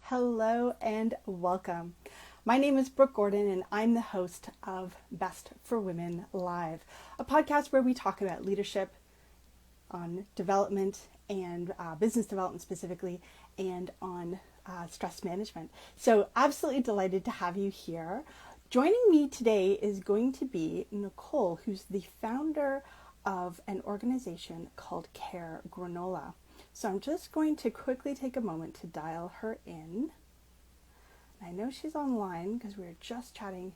Hello and welcome. My name is Brooke Gordon and I'm the host of Best for Women Live, a podcast where we talk about leadership, on development and business development specifically, and on stress management. So absolutely delighted to have you here. Joining me today is going to be Nicole, who's the founder of an organization called Kare Granola. So I'm just going to quickly take a moment to dial her in. I know she's online because we were just chatting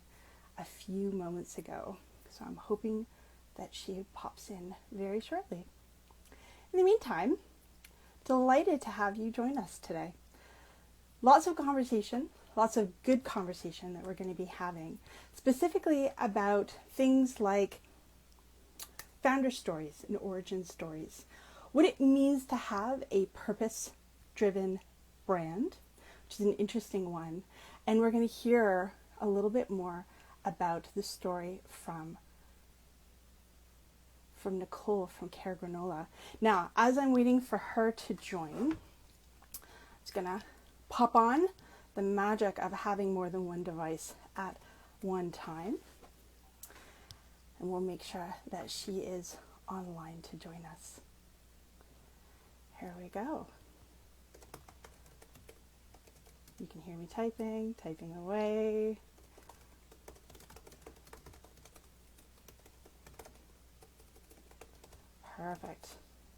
a few moments ago. So I'm hoping that she pops in very shortly. In the meantime, delighted to have you join us today. Lots of conversation, lots of good conversation that we're going to be having, specifically about things like founder stories and origin stories, what it means to have a purpose-driven brand, which is an interesting one, and we're going to hear a little bit more about the story from Nicole from Kare Granola. Now, as I'm waiting for her to join, I'm just going to pop on the magic of having more than one device at one time, and we'll make sure that she is online to join us. Here we go. You can hear me typing away. Perfect.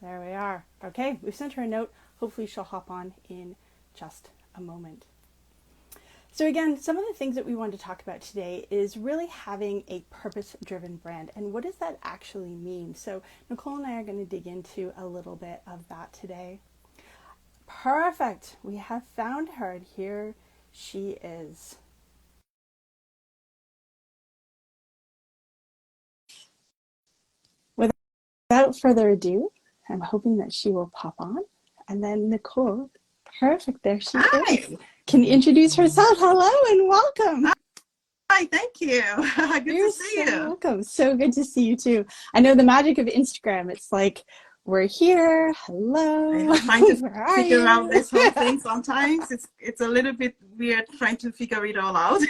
There we are. Okay, we've sent her a note. Hopefully she'll hop on in just a moment. So again, some of the things that we want to talk about today is really having a purpose-driven brand. And what does that actually mean? So Nicole and I are going to dig into a little bit of that today. Perfect. We have found her, and here she is. Without further ado, I'm hoping that she will pop on. And then Nicole, perfect, there she is. Can introduce herself. Hello and welcome. Hi, thank you. Good You're to see you. Welcome. So good to see you too. I know the magic of Instagram. It's like, we're here. Hello. I'm trying to figure out this whole thing sometimes. It's a little bit weird trying to figure it all out.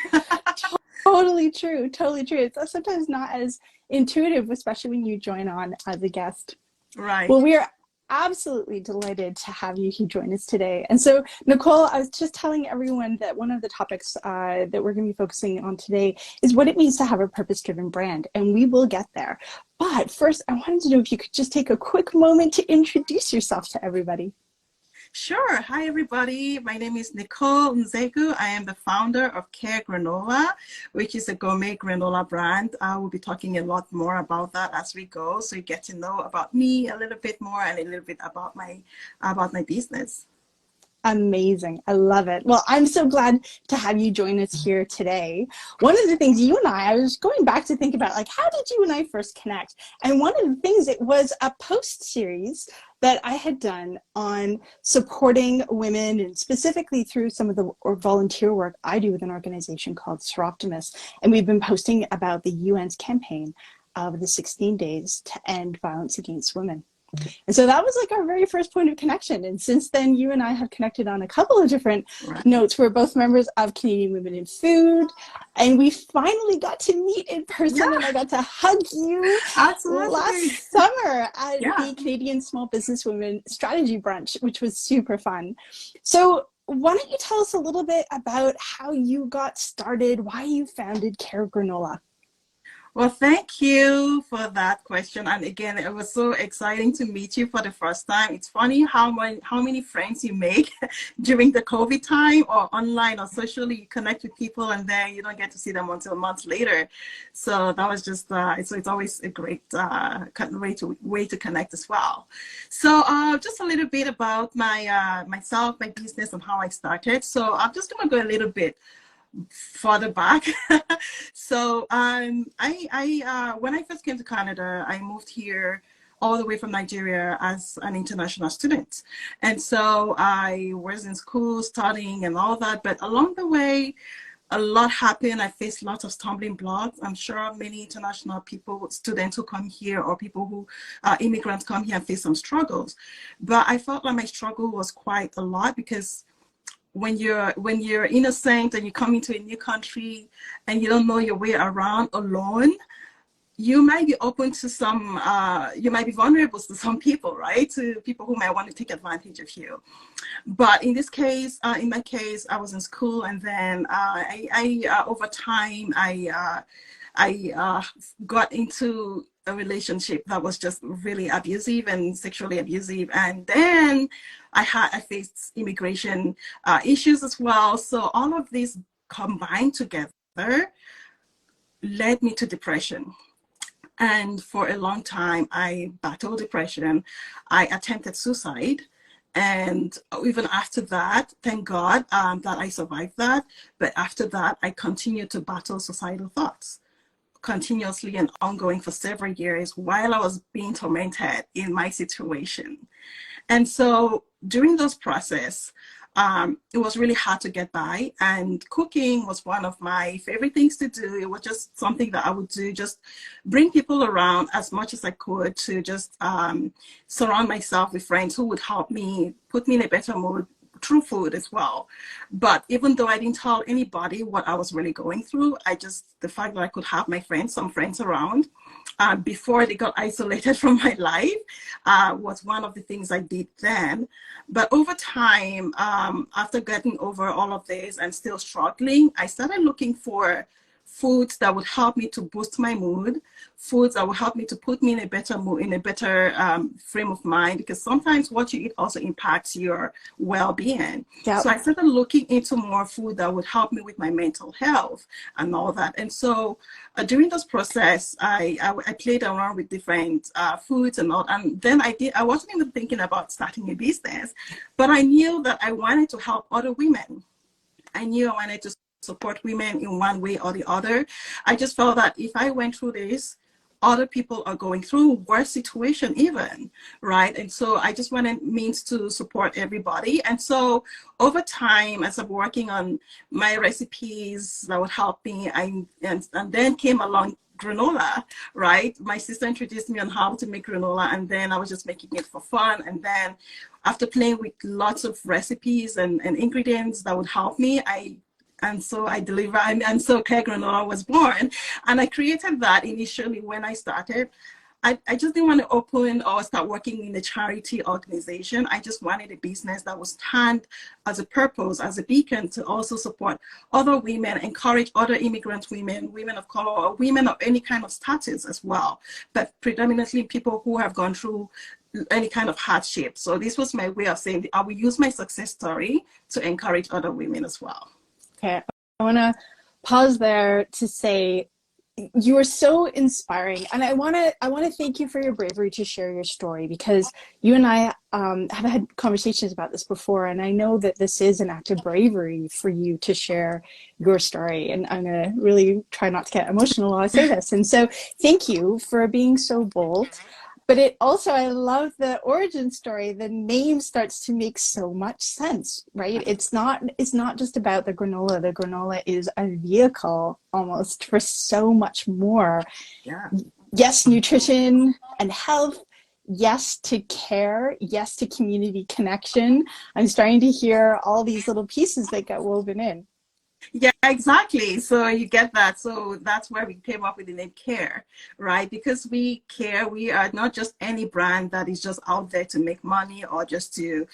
Totally true. Totally true. It's sometimes not as intuitive, especially when you join on as a guest. Right. Well, we are absolutely delighted to have you here join us today. And so, Nicole, I was just telling everyone that one of the topics that we're going to be focusing on today is what it means to have a purpose-driven brand, and we will get there. But first, I wanted to know if you could just take a quick moment to introduce yourself to everybody. Sure. Hi, everybody. My name is Nicole Nzegu. I am the founder of Kare Granola, which is a gourmet granola brand. I will be talking a lot more about that as we go, so you get to know about me a little bit more and a little bit about my business. Amazing. I love it. Well, I'm so glad to have you join us here today. One of the things you and I was going back to think about, like, how did you and I first connect? And one of the things, it was a post series that I had done on supporting women, and specifically through some of the volunteer work I do with an organization called Soroptimist. And we've been posting about the UN's campaign of the 16 days to end violence against women. And so that was like our very first point of connection. And since then, you and I have connected on a couple of different notes. We're both members of Canadian Women in Food, and we finally got to meet in person, and I got to hug you last summer at the Canadian Small Business Women Strategy Brunch, which was super fun. So why don't you tell us a little bit about how you got started, why you founded Kare Granola? Well, thank you for that question. And again, it was so exciting to meet you for the first time. It's funny how many friends you make during the COVID time, or online or socially. You connect with people and then you don't get to see them until months later. So that was just, it's always a great way to connect as well. So just a little bit about myself, my business, and how I started. So I'm just going to go a little bit further back. So when I first came to Canada, I moved here all the way from Nigeria as an international student. And so I was in school studying and all that, but along the way, a lot happened. I faced lots of stumbling blocks. I'm sure many international people, students who come here, or people who immigrants come here and face some struggles. But I felt like my struggle was quite a lot, because when you're innocent and you come into a new country and you don't know your way around alone, you might be open to some, you might be vulnerable to some people, right? To people who might want to take advantage of you. But in this case, in my case, I was in school, and then over time, I got into a relationship that was just really abusive and sexually abusive. And then I faced immigration issues as well. So all of these combined together led me to depression. And for a long time, I battled depression. I attempted suicide. And even after that, thank God that I survived that. But after that, I continued to battle suicidal thoughts continuously and ongoing for several years while I was being tormented in my situation. And so during those process, it was really hard to get by, and cooking was one of my favorite things to do. It was just something that I would do, just bring people around as much as I could to just surround myself with friends who would help me, put me in a better mood through food as well. But even though I didn't tell anybody what I was really going through, the fact that I could have my friends, some friends around, before they got isolated from my life, was one of the things I did then. But over time, after getting over all of this and still struggling, I started looking for foods that would help me to boost my mood, foods that would help me to put me in a better mood, in a better frame of mind, because sometimes what you eat also impacts your well-being. Yep. So I started looking into more food that would help me with my mental health and all that. And so during this process, I played around with different foods and all. And then I wasn't even thinking about starting a business, but I knew that I wanted to help other women. I knew I wanted to support women in one way or the other. I just felt that if I went through this, other people are going through worse situation even, right? And so I just wanted means to support everybody. And so over time, as I'm working on my recipes that would help me, and then came along granola, right? My sister introduced me on how to make granola, and then I was just making it for fun. And then after playing with lots of recipes and ingredients that would help me, and so Nichole Kare Granola was born. And I created that initially when I started. I just didn't want to open or start working in a charity organization. I just wanted a business that would stand as a purpose, as a beacon to also support other women, encourage other immigrant women, women of color, or women of any kind of status as well, but predominantly people who have gone through any kind of hardship. So this was my way of saying I will use my success story to encourage other women as well. Okay, I want to pause there to say you are so inspiring, and I want to thank you for your bravery to share your story, because you and I have had conversations about this before, and I know that this is an act of bravery for you to share your story, and I'm going to really try not to get emotional while I say this. And so thank you for being so bold. But it also, I love the origin story. The name starts to make so much sense, right? It's not just about the granola. The granola is a vehicle almost for so much more. Yeah. Yes, nutrition and health. Yes to care. Yes to community connection. I'm starting to hear all these little pieces that get woven in. Yeah, exactly. So you get that. So that's where we came up with the name Care, right? Because we care. We are not just any brand that is just out there to make money or just to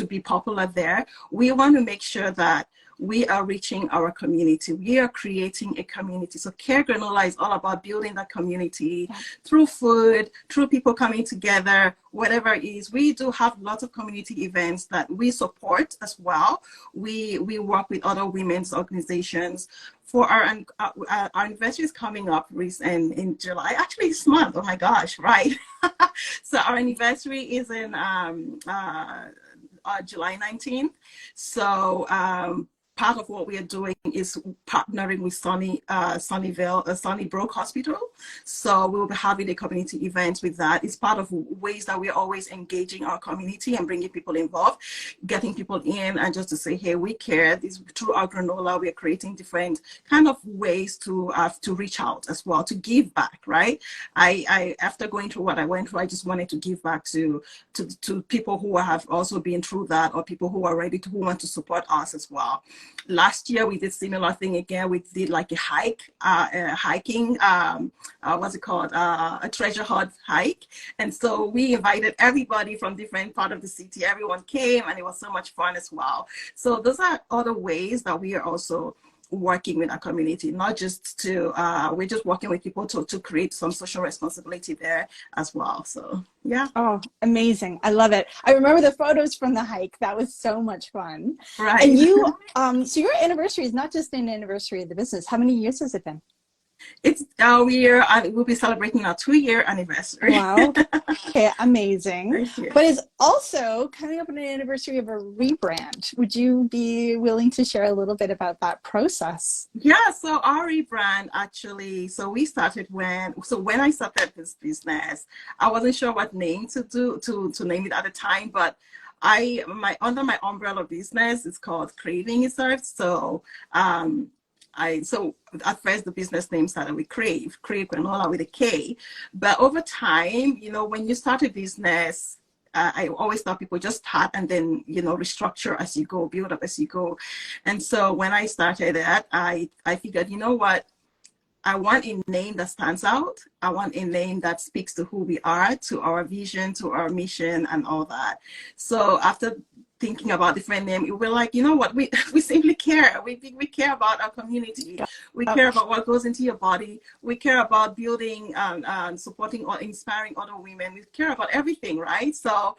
be popular there. We want to make sure that we are reaching our community. We are creating a community. So Kare Granola is all about building that community through food, through people coming together, whatever it is. We do have lots of community events that we support as well. We work with other women's organizations. For our anniversary is coming up in July, actually this month. Oh my gosh, right? So our anniversary is in July 19th. So part of what we are doing is partnering with Sunnybrook Hospital. So we'll be having a community event with that. It's part of ways that we're always engaging our community and bringing people involved, getting people in, and just to say, hey, we care. This, through our granola, we're creating different kind of ways to reach out as well, to give back, right? I after going through what I went through, I just wanted to give back to people who have also been through that, or people who are ready to, who want to support us as well. Last year we did similar thing again. We did like a hiking, what's it called, a treasure hunt hike. And so we invited everybody from different part of the city. Everyone came, and it was so much fun as well. So those are other ways that we are also working with our community, not just to we're just working with people to create some social responsibility there as well. So yeah. Oh, amazing. I love it. I remember the photos from the hike. That was so much fun. Right. And you so your anniversary is not just an anniversary of the business. How many years has it been? It's we'll be celebrating our 2-year anniversary. Wow. Okay, amazing. Thank you. But it's also coming up on an anniversary of a rebrand. Would you be willing to share a little bit about that process? Yeah, so our rebrand actually, so we started when I started this business, I wasn't sure what name to name it at the time, but under my umbrella business, it's called Craving Research. So so at first the business name started with Kare Granola with a K, but over time, you know, when you start a business, I always tell people just start and then, you know, restructure as you go, build up as you go. And so when I started that, I figured, you know what, I want a name that stands out. I want a name that speaks to who we are, to our vision, to our mission, and all that. So after thinking about different names, we were like, you know what, we simply care. We care about our community. We care about what goes into your body. We care about building and supporting or inspiring other women. We care about everything, right? So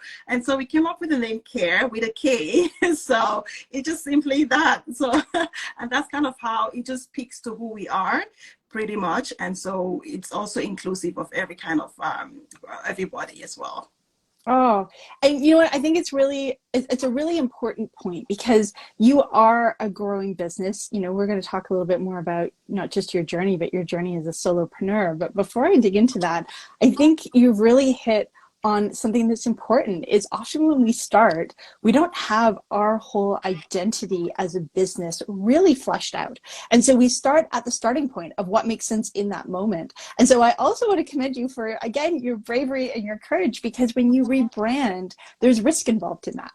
we came up with the name Care with a K. So it just simply that. So and that's kind of how it just speaks to who we are, pretty much. And so it's also inclusive of every kind of everybody as well. Oh, and you know what? I think it's a really important point, because you are a growing business. You know, we're going to talk a little bit more about not just your journey, but your journey as a solopreneur. But before I dig into that, I think you've really hit on something that's important. Is often when we start, we don't have our whole identity as a business really fleshed out. And so we start at the starting point of what makes sense in that moment. And so I also want to commend you for, again, your bravery and your courage, because when you rebrand, there's risk involved in that.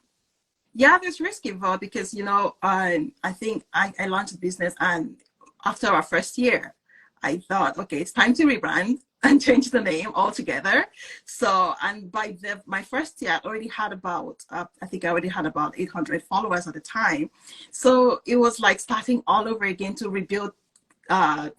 Yeah, there's risk involved because, you know, I think I launched a business, and after our first year, I thought, okay, it's time to rebrand and change the name altogether. So, and by my first year, I already had about, I think I already had about 800 followers at the time. So it was like starting all over again to rebuild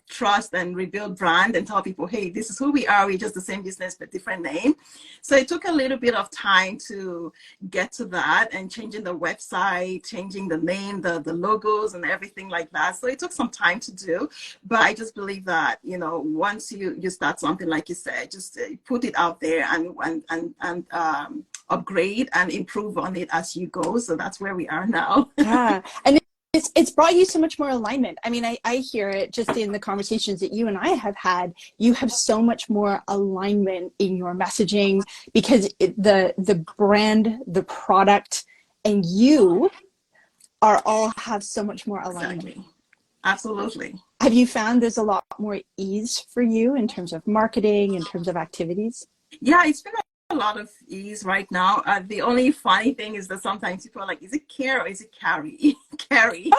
trust and rebuild brand and tell people, hey, this is who we are. We're just the same business but different name. So it took a little bit of time to get to that, and changing the website, changing the name, the logos and everything like that. So it took some time to do, but I just believe that, you know, once you start something, like you said, just put it out there and upgrade and improve on it as you go. So that's where we are now. Yeah. And it's brought you so much more alignment. I mean, I hear it just in the conversations that you and I have had. You have so much more alignment in your messaging, because the brand, the product, and you are all have so much more alignment. Exactly. Absolutely. Have you found there's a lot more ease for you in terms of marketing, in terms of activities? Yeah, it's been a lot of ease right now. The only funny thing is that sometimes people are like, is it Care or is it Carrie? Carrie.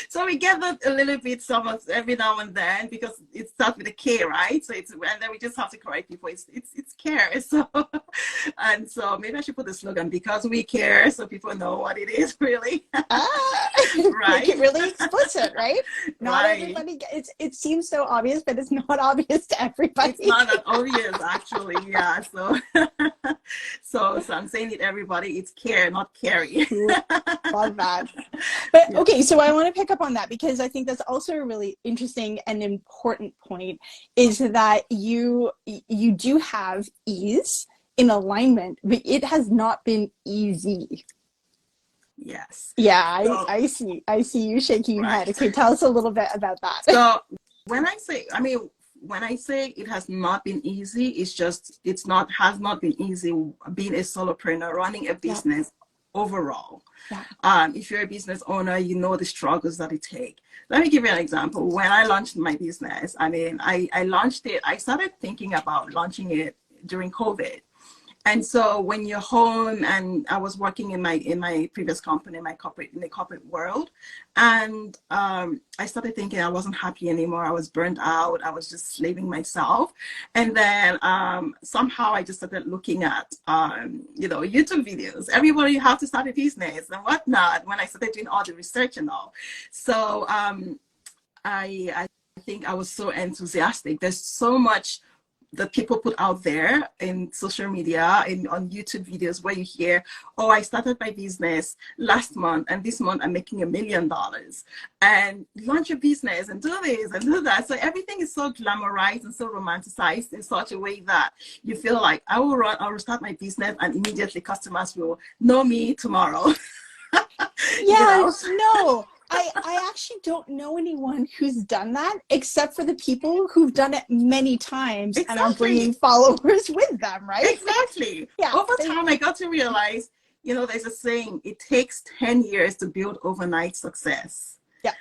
So we get that a little bit every now and then, because it starts with a K, right? So and then we just have to correct people. It's Care. So and so maybe I should put the slogan, because we care, so people know what it is really. Right. Make it really explicit, right? Not right. Everybody. It seems so obvious, but it's not obvious to everybody. It's not that obvious, actually. Yeah. So so I'm saying it, everybody. It's Care, not Carrie. Love that. But yeah. Okay, so I want to pick up on that, because I think that's also a really interesting and important point, is that you do have ease in alignment, but it has not been easy. Yes. Yeah, So, I see you shaking your head. right. Okay, tell us a little bit about that. So when I say, I mean, when I say it has not been easy, it's just, has not been easy being a solopreneur, running a Yeah, business overall. yeah, If you're a business owner, you know the struggles that it take. Let me give you an example. When I launched my business, I mean, I launched it, I started thinking about launching it during COVID. And so when you're home, and I was working in my previous company, in the corporate world, and I started thinking I wasn't happy anymore. I was burnt out. I was just slaving myself. And then somehow I just started looking at YouTube videos. Everybody how to start a business and whatnot. When I started doing all the research and all, so I think I was so enthusiastic. There's so much that people put out there in social media, on YouTube videos, where you hear, oh, I started my business last month, and this month I'm making $1 million, and launch a business and do this and do that. So everything is so glamorized and so romanticized in such a way that you feel like I will start my business and immediately customers will know me tomorrow. you yeah. know No, I actually don't know anyone who's done that, except for the people who've done it many times and are bringing exactly. followers with them, right? Exactly. Yeah, Over time, I got to realize, there's a saying, it takes 10 years to build overnight success. yeah,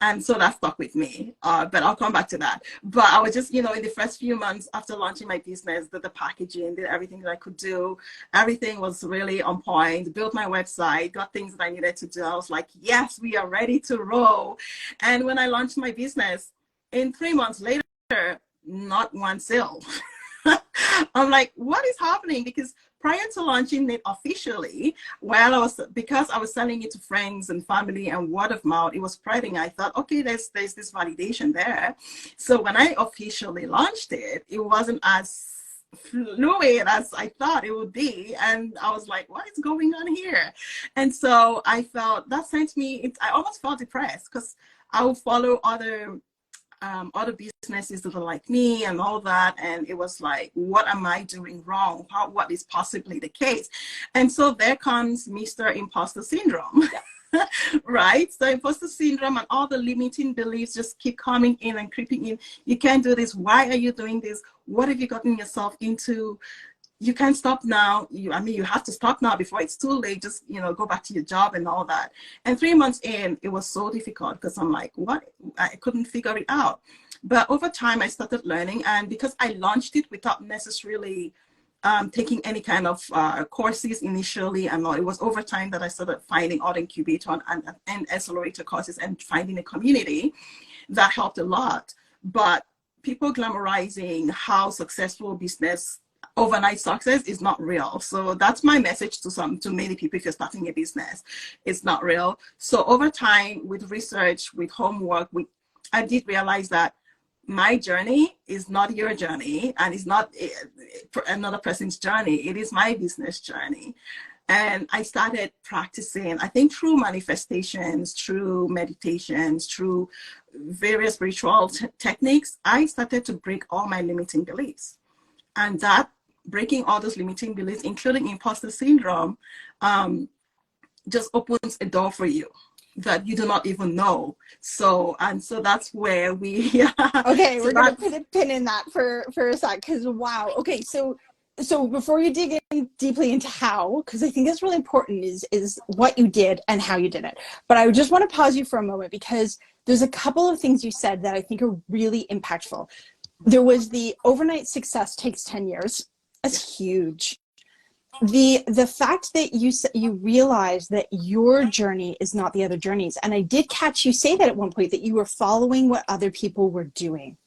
And so that stuck with me. But I'll come back to that. But I was just, in the first few months after launching my business, did the packaging, did everything that I could do. Everything was really on point. Built my website, got things that I needed to do. I was like, yes, we are ready to roll. And when I launched my business, in 3 months later, not one sale. I'm like, what is happening? Because prior to launching it officially, because I was selling it to friends and family and word of mouth, it was spreading. I thought, okay, there's this validation there. So when I officially launched it, it wasn't as fluid as I thought it would be. And I was like, what is going on here? And so I felt that sent me, I almost felt depressed, because I would follow other businesses that are like me and all that, and it was like, what am I doing wrong? What is possibly the case? And so there comes Mr. Imposter Syndrome. Right? So imposter syndrome and all the limiting beliefs just keep coming in and creeping in. You can't do this. Why are you doing this? What have you gotten yourself into? You can't stop now. You have to stop now before it's too late. Just, go back to your job and all that. And 3 months in, it was so difficult, because I'm like, what? I couldn't figure it out. But over time, I started learning. And because I launched it without necessarily taking any kind of courses initially, and all, it was over time that I started finding other incubator and accelerator courses, and finding a community that helped a lot. But people glamorizing how successful business overnight success is not real. So that's my message to many people. If you're starting a business, it's not real. So over time, with research, with homework, I did realize that my journey is not your journey, and it's not another person's journey. It is my business journey. And I started practicing, I think, through manifestations, through meditations, through various spiritual techniques. I started to break all my limiting beliefs. And that breaking all those limiting beliefs, including imposter syndrome, just opens a door for you that you do not even know. So that's where we okay, so we're gonna put a pin in that for a sec, because wow. Okay, so before you dig in deeply into how, because I think that's really important, is what you did and how you did it. But I just want to pause you for a moment, because there's a couple of things you said that I think are really impactful. There was the overnight success takes 10 years. That's huge. The fact that you realize that your journey is not the other journeys. And I did catch you say that at one point, that you were following what other people were doing.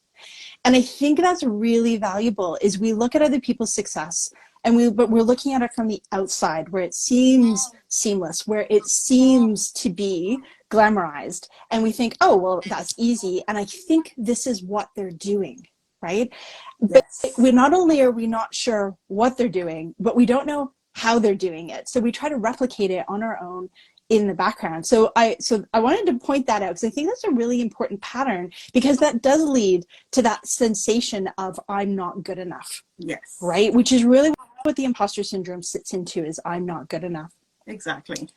And I think that's really valuable, is we look at other people's success, but we're looking at it from the outside, where it seems seamless, where it seems to be glamorized. And we think, oh, well, that's easy. And I think this is what they're doing, right? But Yes. not only are we not sure what they're doing, but we don't know how they're doing it. So we try to replicate it on our own in the background. So I wanted to point that out, because I think that's a really important pattern, because that does lead to that sensation of I'm not good enough. Yes. Right? Which is really what the imposter syndrome sits into, is I'm not good enough. Exactly.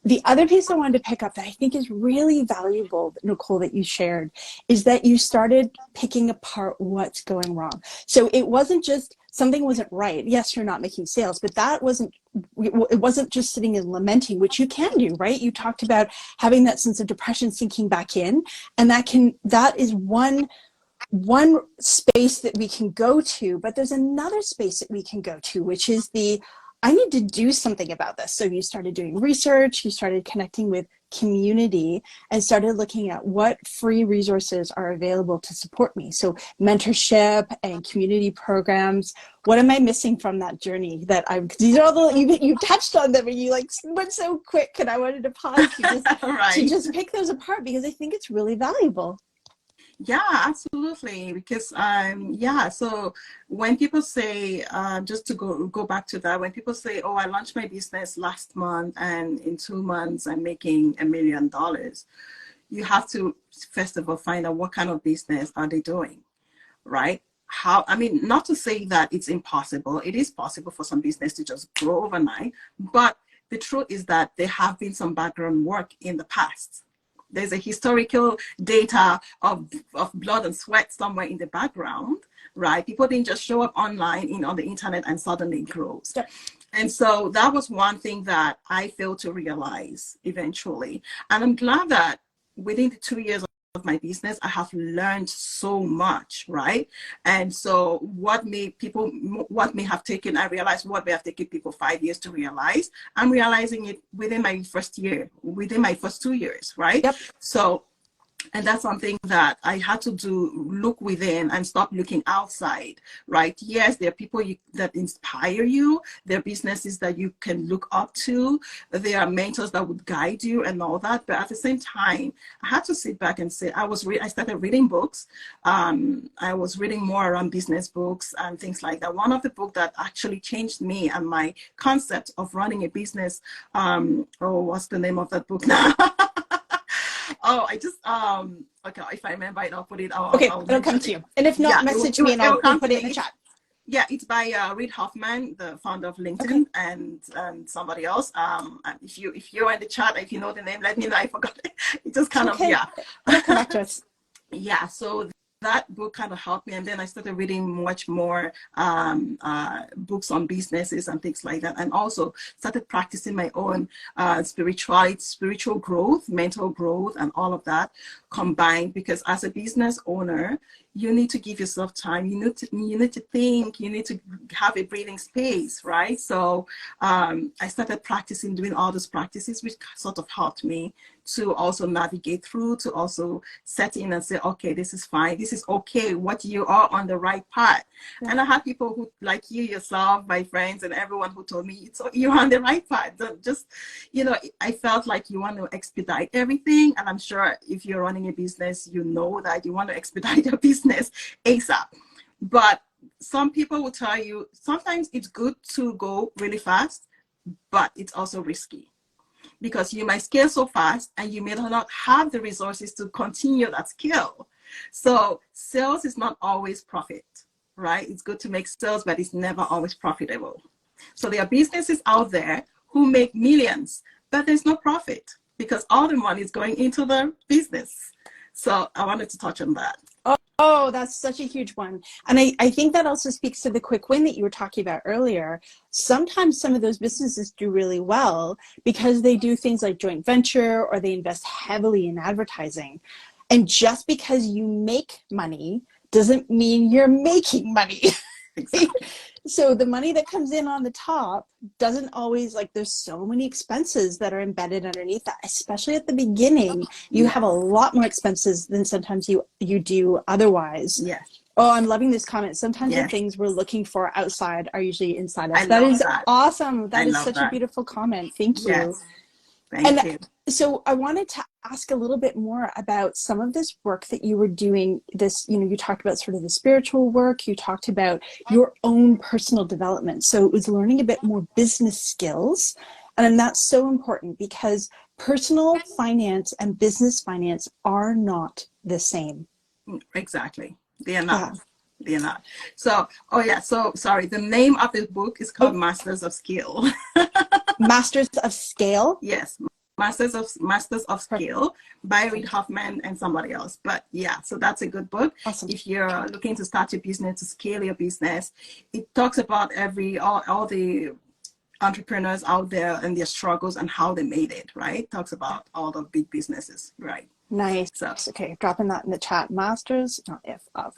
the other piece I wanted to pick up that I think is really valuable, Nicole, that you shared, is that you started picking apart what's going wrong. So it wasn't just something wasn't right. Yes, you're not making sales, but it wasn't just sitting and lamenting, which you can do, right? You talked about having that sense of depression sinking back in, and that is one space that we can go to, but there's another space that we can go to, which is I need to do something about this. So you started doing research, you started connecting with community, and started looking at what free resources are available to support me. So mentorship and community programs. What am I missing from that journey? These are all you touched on them, and you like went so quick, and I wanted to pause to just pick those apart, because I think it's really valuable. Yeah, absolutely. Because so when people say, just to go back to that, when people say, oh, I launched my business last month and in 2 months I'm making $1 million, you have to first of all find out what kind of business are they doing, right? Not to say that it's impossible. It is possible for some business to just grow overnight, but the truth is that there have been some background work in the past. There's a historical data of blood and sweat somewhere in the background, right? People didn't just show up online on the internet and suddenly it grows. Yep. And so that was one thing that I failed to realize eventually. And I'm glad that within the 2 years of my business, I have learned so much, right? And so what may have taken, I realized what may have taken people 5 years to realize, I'm realizing it within my first 2 years, right? Yep. So, and that's something that I had to look within and stop looking outside, right? Yes, there are people that inspire you. There are businesses that you can look up to. There are mentors that would guide you and all that. But at the same time, I had to sit back and say, I started reading books. I was reading more around business books and things like that. One of the books that actually changed me and my concept of running a business, what's the name of that book now? Oh, I just okay, if I remember it, I'll put it. It'll come to you. And if not, message me and I'll put it in the chat. Yeah, it's by Reid Hoffman, the founder of LinkedIn, and somebody else. If you're in the chat, if you know the name, let me know. I forgot it. It just kind of It'll connect us. Yeah, so that book kind of helped me, and then I started reading much more books on businesses and things like that, and also started practicing my own spiritual growth, mental growth, and all of that combined. Because as a business owner, you need to give yourself time. You need to think. You need to have a breathing space, right? So I started practicing doing all those practices, which sort of helped me to also navigate through, to also set in and say, okay, this is fine. This is okay. What you are on the right path. Yeah. And I had people who, like you yourself, my friends, and everyone who told me, you're on the right path. Just, I felt like you want to expedite everything. And I'm sure if you're running a business, you know that you want to expedite your business ASAP. But some people will tell you, sometimes it's good to go really fast, but it's also risky. Because you might scale so fast and you may not have the resources to continue that scale. So sales is not always profit, right? It's good to make sales, but it's never always profitable. So there are businesses out there who make millions, but there's no profit because all the money is going into the business. So I wanted to touch on that. Oh, that's such a huge one. And I think that also speaks to the quick win that you were talking about earlier. Sometimes some of those businesses do really well because they do things like joint venture or they invest heavily in advertising. And just because you make money doesn't mean you're making money. Exactly. So the money that comes in on the top doesn't always, there's so many expenses that are embedded underneath that, especially at the beginning. You have a lot more expenses than sometimes you do otherwise. Yes. Oh, I'm loving this comment. Sometimes the things we're looking for outside are usually inside us. That is awesome. That is such a beautiful comment. Thank you. Yes. Thank you. So I wanted to ask a little bit more about some of this work that you were doing. You talked about sort of the spiritual work. You talked about your own personal development. So it was learning a bit more business skills. And that's so important because personal finance and business finance are not the same. Exactly. They are not. They're not. So, so sorry. The name of the book is called Masters of Scale. Masters of Scale? Yes. Masters of Scale by Reid Hoffman and somebody else. But yeah, so that's a good book. Awesome. If you're looking to start your business, to scale your business, it talks about all the entrepreneurs out there and their struggles and how they made it, right? Talks about all the big businesses, right? Nice. So, okay, dropping that in the chat. Masters, not if, of,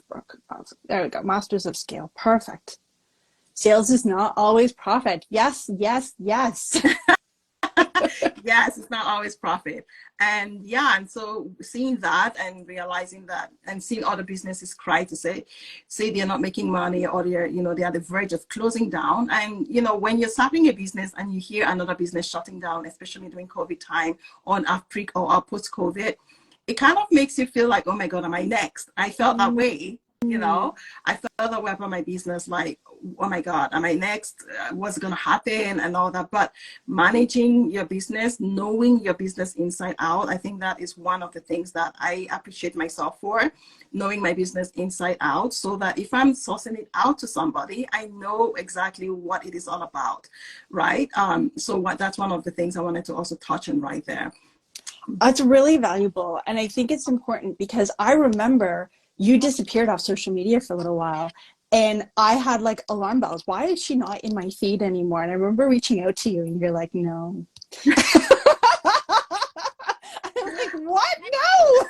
there we go. Masters of Scale. Perfect. Sales is not always profit. Yes, yes, yes. yes, it's not always profit. And yeah, and so seeing that and realizing that and seeing other businesses cry to say they're not making money, or they're, they're at the verge of closing down. And, when you're starting a business and you hear another business shutting down, especially during COVID time, on pre or post-COVID, it kind of makes you feel like, oh my God, am I next? I felt that way. I felt that way about my business, like, oh my God, am I next? What's going to happen and all that? But managing your business, knowing your business inside out, I think that is one of the things that I appreciate myself for, knowing my business inside out, so that if I'm sourcing it out to somebody, I know exactly what it is all about, right? That's one of the things I wanted to also touch on right there. It's really valuable. And I think it's important because I remember you disappeared off social media for a little while. And I had like alarm bells. Why is she not in my feed anymore? And I remember reaching out to you and you're like, no. I was like, what? No.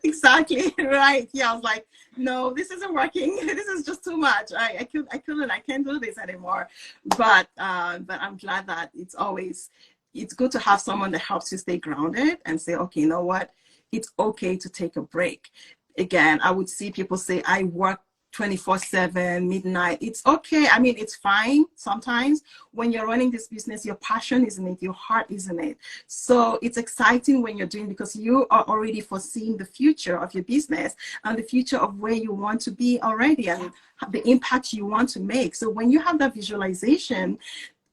Exactly. Right. Yeah. I was like, no, this isn't working. This is just too much. I can't do this anymore. But I'm glad that it's good to have someone that helps you stay grounded and say, okay, you know what? It's okay to take a break. Again, I would see people say, I work 24/7, midnight. It's okay. I mean, it's fine. Sometimes when you're running this business, your passion is in it, your heart is in it. So it's exciting when you're doing, because you are already foreseeing the future of your business and the future of where you want to be already and the impact you want to make. So when you have that visualization,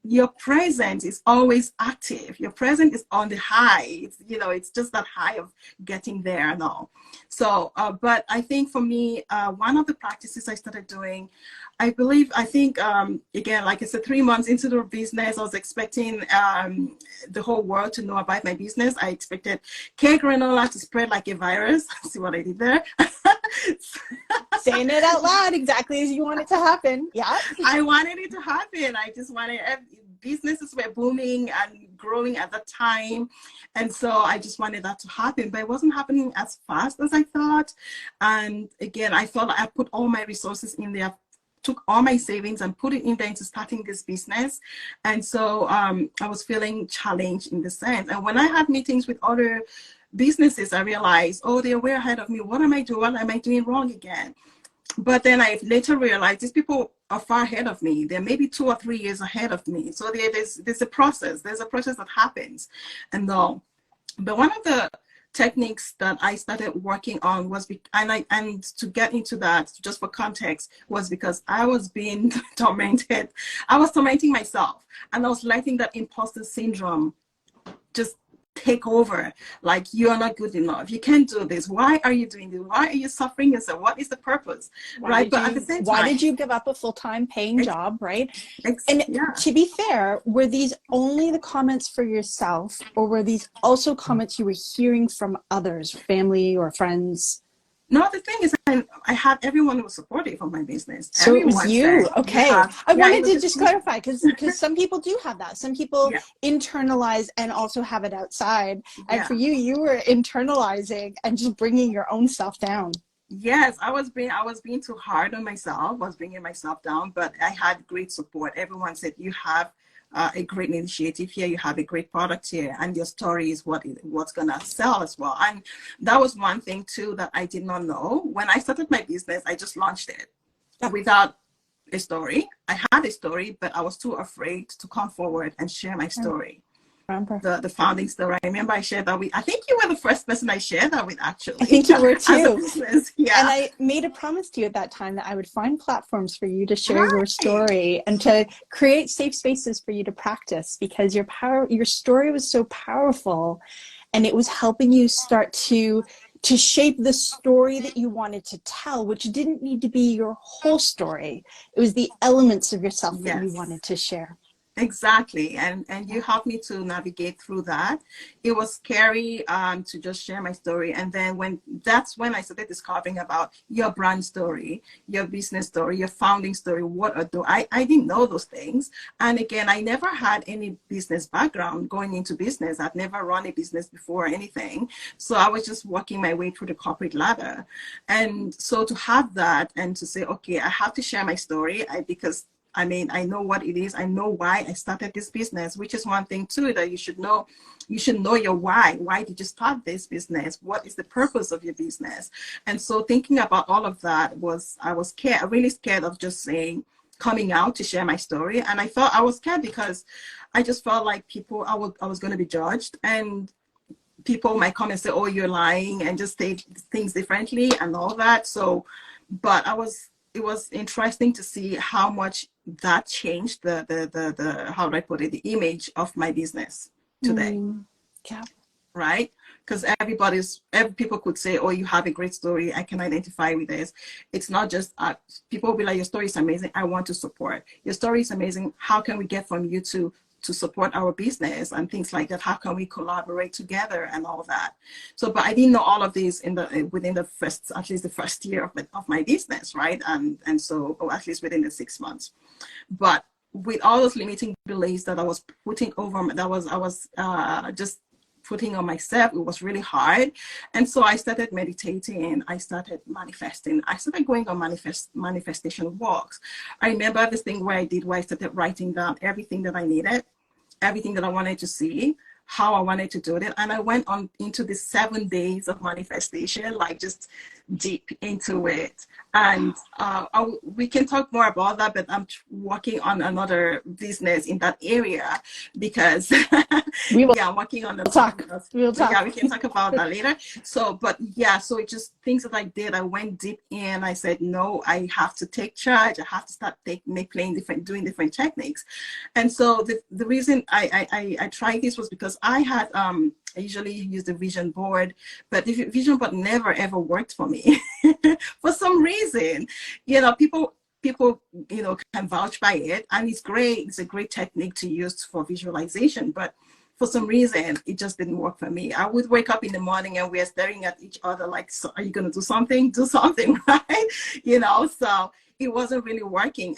your present is always active. Your present is on the high. It's just that high of getting there and all. So, but I think for me, one of the practices I started doing, again, like I said, 3 months into the business, I was expecting the whole world to know about my business. I expected Kare Granola to spread like a virus. See what I did there? Saying it out loud exactly as you want it to happen. Yeah. I wanted it to happen. I just wanted, businesses were booming and growing at that time. And so I just wanted that to happen, but it wasn't happening as fast as I thought. And again, I felt like I put all my resources in there, took all my savings and put it in there into starting this business. And so I was feeling challenged in the sense. And when I had meetings with other businesses, I realized, oh, they're way ahead of me. What am I doing? What am I doing wrong again? But then I later realized these people are far ahead of me. They're maybe 2 or 3 years ahead of me. So there's a process. There's a process that happens. And but one of the techniques that I started working on was, and to get into that, just for context, was because I was being tormented. I was tormenting myself, and I was letting that imposter syndrome just take over. Like, you're not good enough. You can't do this. Why are you doing this? Why are you suffering yourself? What is the purpose? Right? But at the same time, why did you give up a full-time paying job? Right? And to be fair, were these only the comments for yourself, or were these also comments you were hearing from others, family or friends? No, the thing is, I had everyone who was supportive of my business. So everyone, it was you. Okay. I wanted to just clarify, because some people do have that. Some people internalize and also have it outside. And for you, you were internalizing and just bringing your own self down. Yes, I was being too hard on myself. I was bringing myself down, but I had great support. Everyone said, you have a great initiative here, you have a great product here, and your story is what's gonna sell as well. And that was one thing too that I did not know. When I started my business, I just launched it without a story. I had a story, but I was too afraid to come forward and share my story. The founding story. I remember I shared that with, I think you were the first person I shared that with, actually. I think you were too. Yeah. And I made a promise to you at that time that I would find platforms for you to share your story and to create safe spaces for you to practice, because your story was so powerful, and it was helping you start to shape the story that you wanted to tell, which didn't need to be your whole story. It was the elements of yourself that you wanted to share. Exactly. And you helped me to navigate through that. It was scary to just share my story. And then that's when I started discovering about your brand story, your business story, your founding story. What are those? I didn't know those things. And again, I never had any business background going into business. I'd never run a business before or anything. So I was just working my way through the corporate ladder. And so to have that and to say, okay, I have to share my story because I mean, I know what it is. I know why I started this business, which is one thing too that you should know. You should know your why. Why did you start this business? What is the purpose of your business? And so thinking about all of that I was scared, really scared of just saying, coming out to share my story. And I was scared because I just felt like I was going to be judged, and people might come and say, oh, you're lying, and just say things differently and all that. So, but it was interesting to see how much that changed the how do I put it, the image of my business today. Yeah. Right? Because people could say, oh, you have a great story, I can identify with this. It's not just people will be like, your story is amazing, I want to support. Your story is amazing, how can we get from you to support our business and things like that? How can we collaborate together and all that? So, but I didn't know all of these within at least the first year of my business, right? And so, or at least within the 6 months. But with all those limiting beliefs that I was putting over, I was just putting on myself, it was really hard. And so I started meditating, I started manifesting, I started going on manifestation walks. I remember this thing where I started writing down everything that I needed, everything that I wanted to see, how I wanted to do it. And I went on into the 7 days of manifestation, like just deep into it. And we can talk more about that, but I'm working on another business in that area because I'm working on We'll talk. Yeah, we can talk about that later. So, but yeah, so it just things that I did, I went deep in. I said, no, I have to take charge. I have to start doing different techniques. And so the reason I tried this was because I had I usually use the vision board, but the vision board never ever worked for me for some reason. People can vouch by it, and it's great. It's a great technique to use for visualization, but for some reason it just didn't work for me. I would wake up in the morning and we're staring at each other like, so are you going to do something, right? So it wasn't really working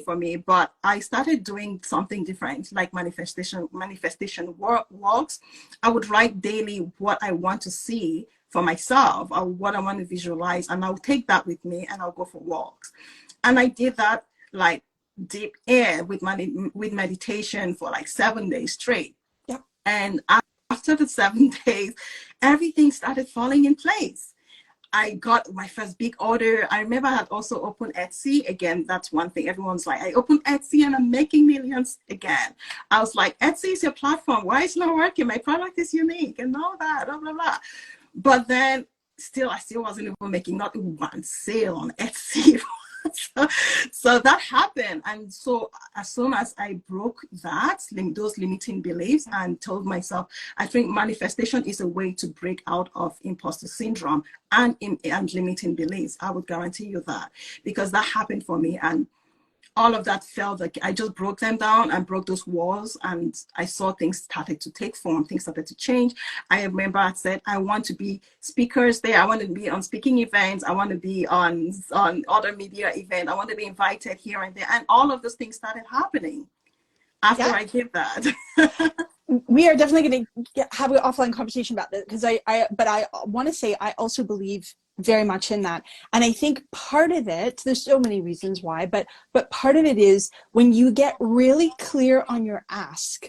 for me. But I started doing something different, like manifestation walks. I would write daily what I want to see for myself or what I want to visualize, and I'll take that with me and I'll go for walks. And I did that like deep in with meditation for like 7 days straight. Yep. And after the 7 days, everything started falling in place. I got my first big order. I remember I had also opened Etsy. Again, that's one thing. Everyone's like, I opened Etsy and I'm making millions again. I was like, Etsy is your platform. Why is it not working? My product is unique and all that, blah, blah, blah. But then I still wasn't even making not one sale on Etsy. So that happened. And so as soon as I broke those limiting beliefs and told myself, I think manifestation is a way to break out of imposter syndrome and limiting beliefs. I would guarantee you that, because that happened for me. And all of that felt like I just broke them down and broke those walls, and I saw things started to take form, things started to change. I remember I said, I want to be speakers there. I want to be on speaking events. I want to be on other media events. I want to be invited here and there. And all of those things started happening after I did that. We are definitely going to have an offline conversation about this, because but I want to say I also believe very much in that. And I think part of it, there's so many reasons why, but part of it is when you get really clear on your ask,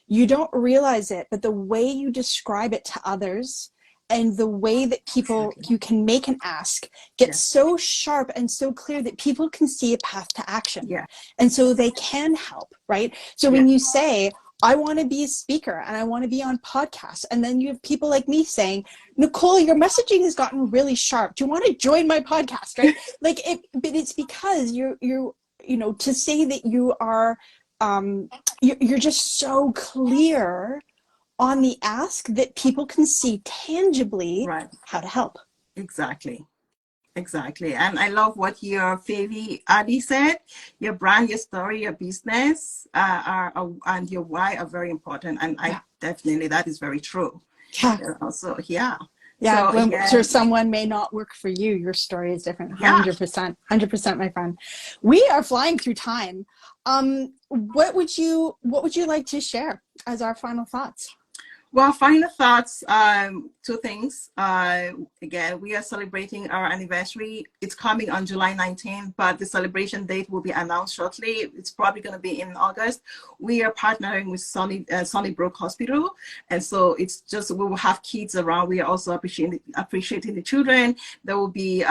you don't realize it, but the way you describe it to others and the way that you can make an ask gets so sharp and so clear that people can see a path to action. Yeah. And so they can help, right? So when you say, I want to be a speaker and I want to be on podcasts, and then you have people like me saying, Nicole, your messaging has gotten really sharp. Do you want to join my podcast? Right? But it's because you're to say that you are, you're just so clear on the ask that people can see tangibly how to help. Exactly. Exactly. And I love what your Favi Adi said. Your brand, your story, your business, and your why are very important. And I Yeah. definitely, that is very true. Yeah. So, yeah. Yeah, So when sure again, someone may not work for you, your story is different. yeah. 100%, my friend. We are flying through time. What would you like to share as our final thoughts? Well, final thoughts, two things. Again, we are celebrating our anniversary. It's coming on July 19th, but the celebration date will be announced shortly. It's probably going to be in August. We are partnering with Sunnybrook Hospital. And so it's just, we will have kids around. We are also appreciating the children. There will be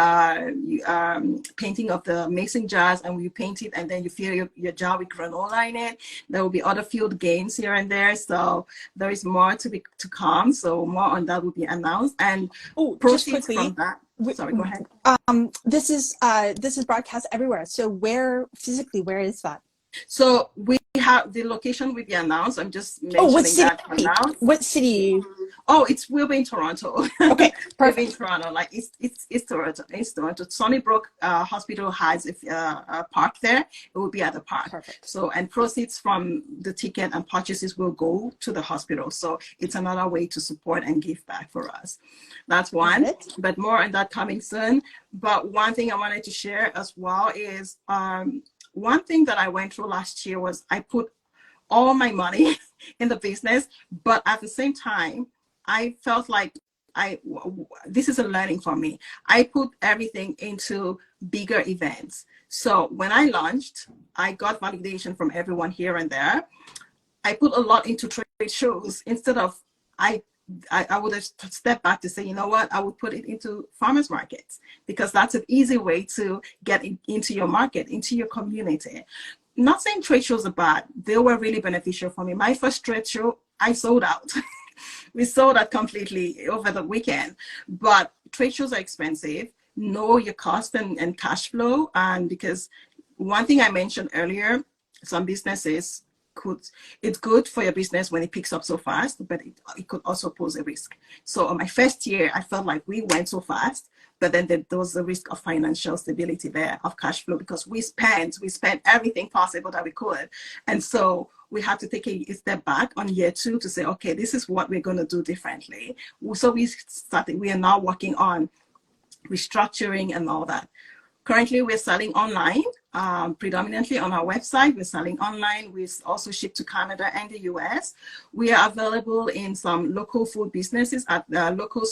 painting of the mason jars, and you paint it and then you fill your jar with granola in it. There will be other field games here and there. So there is more to come, so more on that will be announced, and Just proceeds quickly, from that. Sorry, go ahead. this is broadcast everywhere. So where is that? So we have the location will be announced. I'm just What mentioning city? that for now. What city? Oh, we'll be in Toronto. Okay, We'll be in perfect. Toronto. Like it's Toronto. It's Toronto. Sunnybrook Hospital has a park there. It will be at the park. Perfect. So, and proceeds from the ticket and purchases will go to the hospital. So it's another way to support and give back for us. That's one. But more on that coming soon. But one thing I wanted to share as well is one thing that I went through last year was I put all my money in the business, but at the same time, I felt like this is a learning for me. I put everything into bigger events. So when I launched, I got validation from everyone here and there. I put a lot into trade shows instead of I would have stepped back to say, you know what, I would put it into farmers markets because that's an easy way to get into your market, into your community. Not saying trade shows are bad. They were really beneficial for me. My first trade show, I sold out. We sold out completely over the weekend. But trade shows are expensive. Know your cost and cash flow. And because one thing I mentioned earlier, some businesses it's good for your business when it picks up so fast, but it could also pose a risk. So on my first year, I felt like we went so fast, but then there was a risk of financial stability there, of cash flow, because we spent everything possible that we could. And so we had to take a step back on year 2 to say, okay, this is what we're going to do differently. So we are now working on restructuring and all that. Currently, we're selling online, predominantly on our website. We're selling online. We also ship to Canada and the US. We are available in some local food businesses at local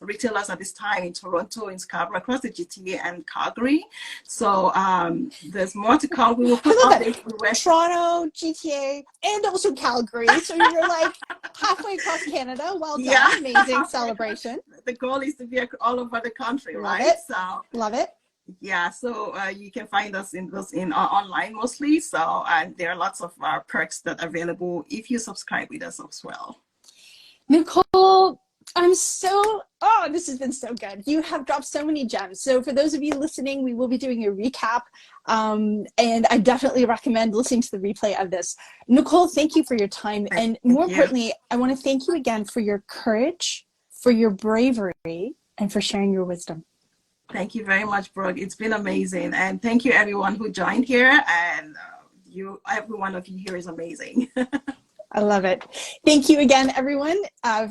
retailers at this time in Toronto, in Scarborough, across the GTA and Calgary. So there's more to come. We will put updates everywhere. Toronto, GTA, and also Calgary. So you're like halfway across Canada. Well done. Yeah. Amazing celebration. The goal is to be all over the country, Love right? It. So love it. Yeah, so you can find us in online mostly. So and there are lots of perks that are available if you subscribe with us as well. Nicole, this has been so good. You have dropped so many gems. So for those of you listening, we will be doing a recap. And I definitely recommend listening to the replay of this. Nicole, thank you for your time. And more importantly, I want to thank you again for your courage, for your bravery, and for sharing your wisdom. Thank you very much, Brooke. It's been amazing. And thank you everyone who joined here. And every one of you here is amazing. I love it. Thank you again, everyone.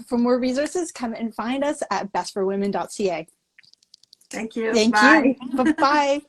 For more resources, come and find us at bestforwomen.ca. Thank you. Thank Bye. you. Bye-bye.